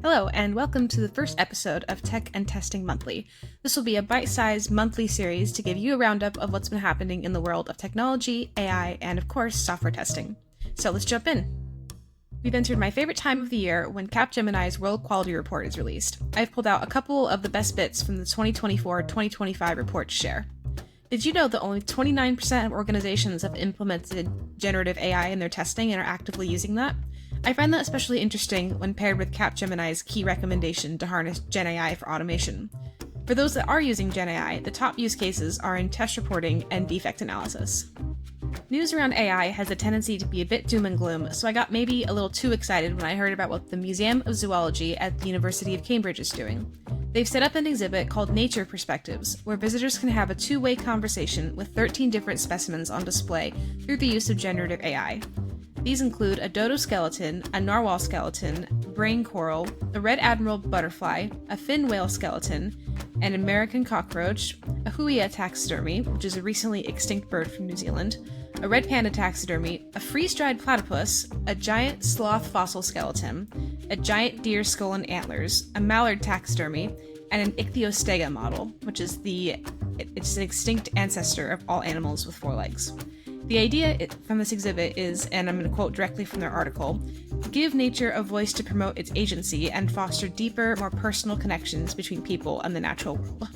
Hello, and welcome to the first episode of Tech and Testing Monthly. This will be a bite-sized monthly series to give you a roundup of what's been happening in the world of technology, AI, and of course, software testing. So let's jump in. We've entered my favorite time of the year when Capgemini's World Quality Report is released. I've pulled out a couple of the best bits from the 2024-2025 report to share. Did you know that only 29% of organizations have implemented generative AI in their testing and are actively using that? I find that especially interesting when paired with Capgemini's key recommendation to harness Gen AI for automation. For those that are using Gen AI, the top use cases are in test reporting and defect analysis. News around AI has a tendency to be a bit doom and gloom, so I got maybe a little too excited when I heard about what the Museum of Zoology at the University of Cambridge is doing. They've set up an exhibit called Nature Perspectives, where visitors can have a two-way conversation with 13 different specimens on display through the use of generative AI. These include a dodo skeleton, a narwhal skeleton, brain coral, a red admiral butterfly, a fin whale skeleton, an American cockroach, a huia taxidermy, which is a recently extinct bird from New Zealand, a red panda taxidermy, a freeze-dried platypus, a giant sloth fossil skeleton, a giant deer skull and antlers, a mallard taxidermy, and an ichthyostega model, which is it's an extinct ancestor of all animals with four legs. The idea from this exhibit is, and I'm going to quote directly from their article, give nature a voice to promote its agency and foster deeper, more personal connections between people and the natural world.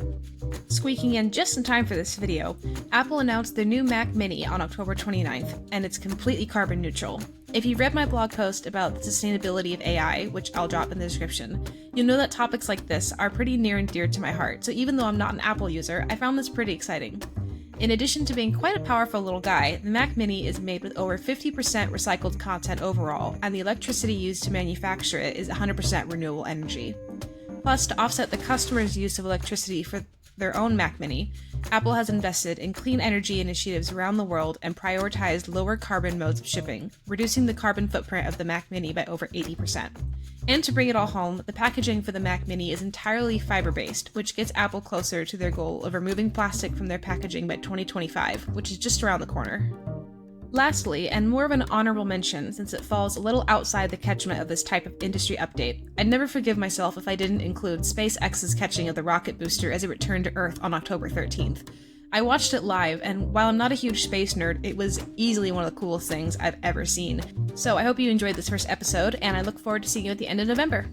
Squeaking in just in time for this video, Apple announced their new Mac Mini on October 29th, and it's completely carbon neutral. If you read my blog post about the sustainability of AI, which I'll drop in the description, you'll know that topics like this are pretty near and dear to my heart, so even though I'm not an Apple user, I found this pretty exciting. In addition to being quite a powerful little guy, the Mac Mini is made with over 50% recycled content overall, and the electricity used to manufacture it is 100% renewable energy. Plus, to offset the customer's use of electricity for their own Mac Mini, Apple has invested in clean energy initiatives around the world and prioritized lower carbon modes of shipping, reducing the carbon footprint of the Mac Mini by over 80%. And to bring it all home, the packaging for the Mac Mini is entirely fiber-based, which gets Apple closer to their goal of removing plastic from their packaging by 2025, which is just around the corner. Lastly, and more of an honorable mention since it falls a little outside the catchment of this type of industry update, I'd never forgive myself if I didn't include SpaceX's catching of the rocket booster as it returned to Earth on October 13th. I watched it live, and while I'm not a huge space nerd, it was easily one of the coolest things I've ever seen. So I hope you enjoyed this first episode, and I look forward to seeing you at the end of November.